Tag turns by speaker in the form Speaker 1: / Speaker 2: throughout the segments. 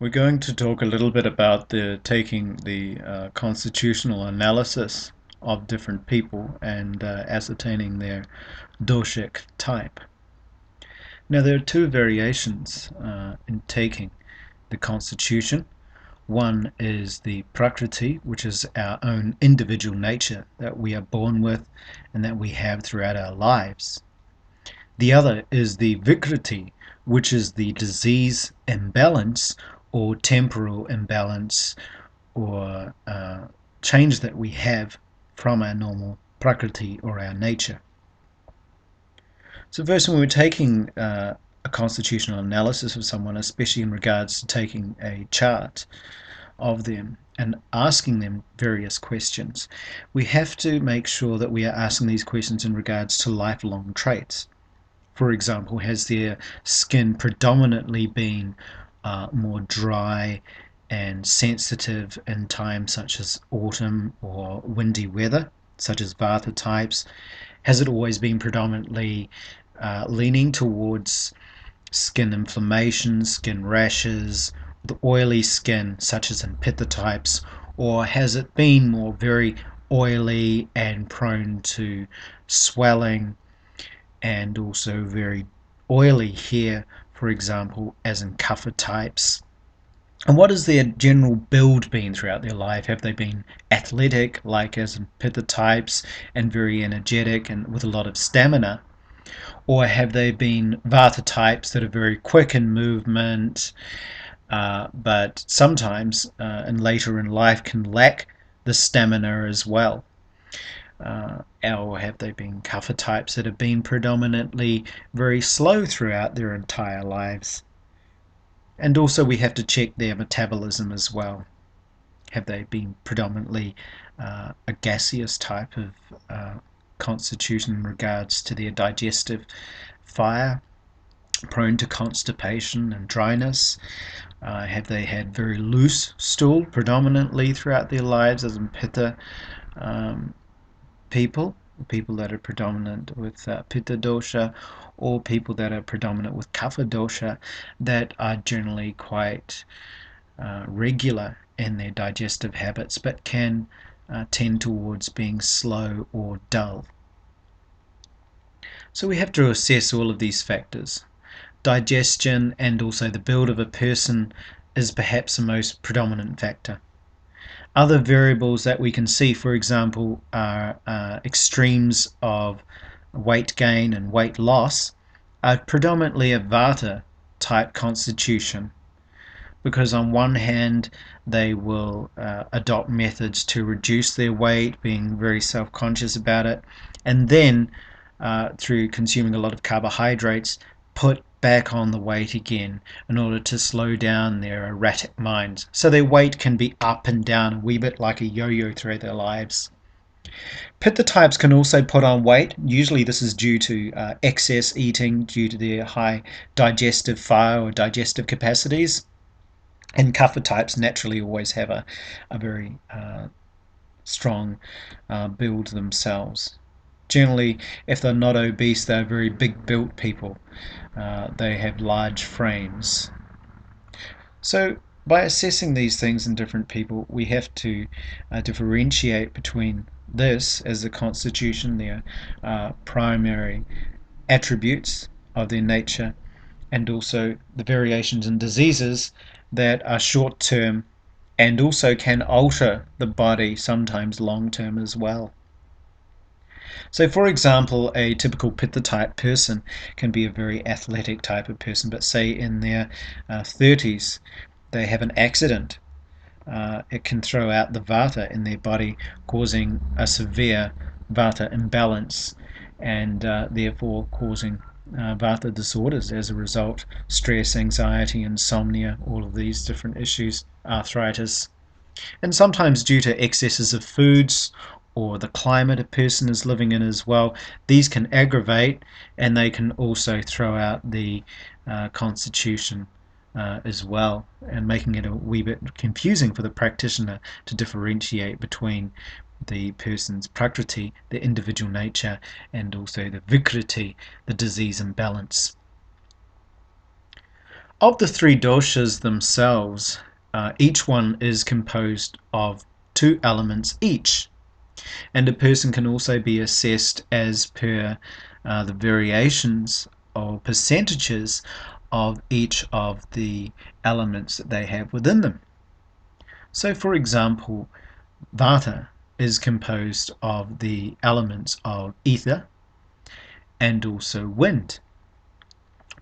Speaker 1: We're going to talk a little bit about taking the constitutional analysis of different people and ascertaining their doshic type. Now, there are two variations in taking the constitution. One is the Prakriti, which is our own individual nature that we are born with and that we have throughout our lives. The other is the Vikriti, which is the disease imbalance or temporal imbalance or change that we have from our normal Prakriti or our nature. So first, when we're taking a constitutional analysis of someone, especially in regards to taking a chart of them and asking them various questions, we have to make sure that we are asking these questions in regards to lifelong traits. For example, has their skin predominantly been more dry and sensitive in times such as autumn or windy weather, such as Vata types? Has it always been predominantly leaning towards skin inflammation, skin rashes, the oily skin, such as in Pitta types, or has it been more very oily and prone to swelling and also very oily hair, for example, as in Kapha types? And what has their general build been throughout their life? Have they been athletic, like as in Pitta types, and very energetic and with a lot of stamina? Or have they been Vata types that are very quick in movement, but sometimes and later in life can lack the stamina as well? Or have they been Kapha types that have been predominantly very slow throughout their entire lives? And also we have to check their metabolism as well. Have they been predominantly a gaseous type of constitution in regards to their digestive fire, prone to constipation and dryness? Have they had very loose stool predominantly throughout their lives, as in Pitta people that are predominant with Pitta dosha, or people that are predominant with Kapha dosha that are generally quite regular in their digestive habits but can tend towards being slow or dull. So we have to assess all of these factors. Digestion and also the build of a person is perhaps the most predominant factor. Other variables that we can see, for example, are extremes of weight gain and weight loss are predominantly a Vata type constitution, because on one hand they will adopt methods to reduce their weight, being very self-conscious about it, and then through consuming a lot of carbohydrates, put back on the weight again in order to slow down their erratic minds. So their weight can be up and down a wee bit like a yo-yo throughout their lives. Pitta types can also put on weight. Usually this is due to excess eating due to their high digestive fire or digestive capacities. And Kapha types naturally always have a very strong build themselves. Generally, if they're not obese, they're very big built people. They have large frames. So by assessing these things in different people, we have to differentiate between this as the constitution, their primary attributes of their nature, and also the variations in diseases that are short term and also can alter the body, sometimes long term as well. So for example, a typical Pitta type person can be a very athletic type of person, but say in their 30s they have an accident. It can throw out the Vata in their body, causing a severe Vata imbalance and therefore causing Vata disorders as a result: stress, anxiety, insomnia, all of these different issues, arthritis. And sometimes due to excesses of foods or the climate a person is living in as well, these can aggravate, and they can also throw out the constitution as well, and making it a wee bit confusing for the practitioner to differentiate between the person's Prakriti, the individual nature, and also the Vikriti, the disease imbalance. Of the three doshas themselves, each one is composed of two elements each, and a person can also be assessed as per the variations or percentages of each of the elements that they have within them. So, for example, Vata is composed of the elements of ether and also wind.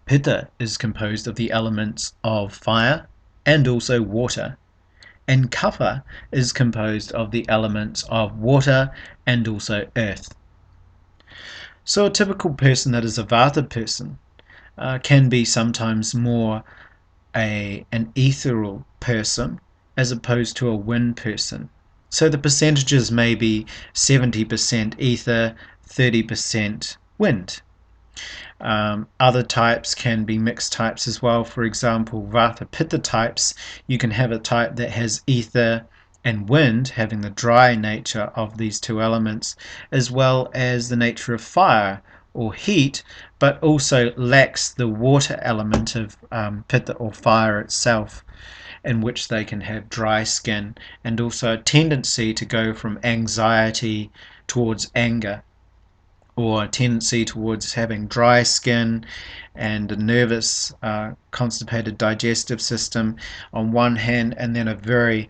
Speaker 1: Pitta is composed of the elements of fire and also water. And Kapha is composed of the elements of water and also earth. So a typical person that is a Vata person can be sometimes more an ethereal person as opposed to a wind person. So the percentages may be 70% ether, 30% wind. Other types can be mixed types as well. For example, Vata Pitta types, you can have a type that has ether and wind, having the dry nature of these two elements, as well as the nature of fire or heat, but also lacks the water element of Pitta or fire itself, in which they can have dry skin and also a tendency to go from anxiety towards anger, or a tendency towards having dry skin and a nervous, constipated digestive system on one hand, and then a very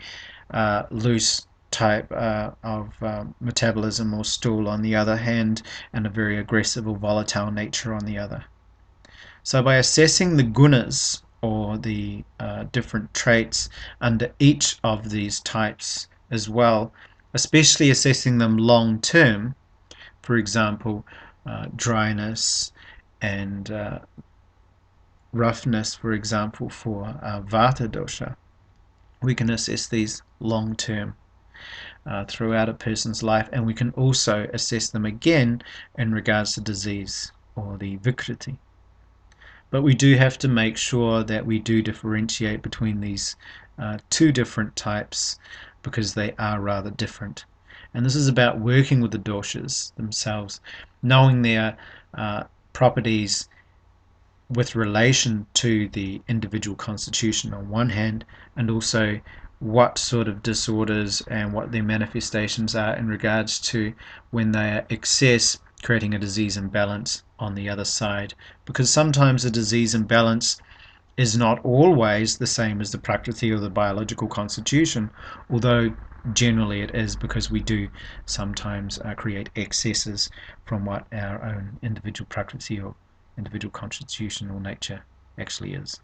Speaker 1: loose type of metabolism or stool on the other hand, and a very aggressive or volatile nature on the other. So by assessing the gunas, or the different traits under each of these types as well, especially assessing them long term, for example, dryness and roughness, for example, for Vata dosha, we can assess these long term throughout a person's life, and we can also assess them again in regards to disease or the Vikriti. But we do have to make sure that we do differentiate between these two different types, because they are rather different. And this is about working with the doshas themselves, knowing their properties with relation to the individual constitution on one hand, and also what sort of disorders and what their manifestations are in regards to when they are excess, creating a disease imbalance on the other side. Because sometimes a disease imbalance is not always the same as the Prakriti or the biological constitution, although generally it is, because we do sometimes create excesses from what our own individual Prakriti or individual constitutional nature actually is.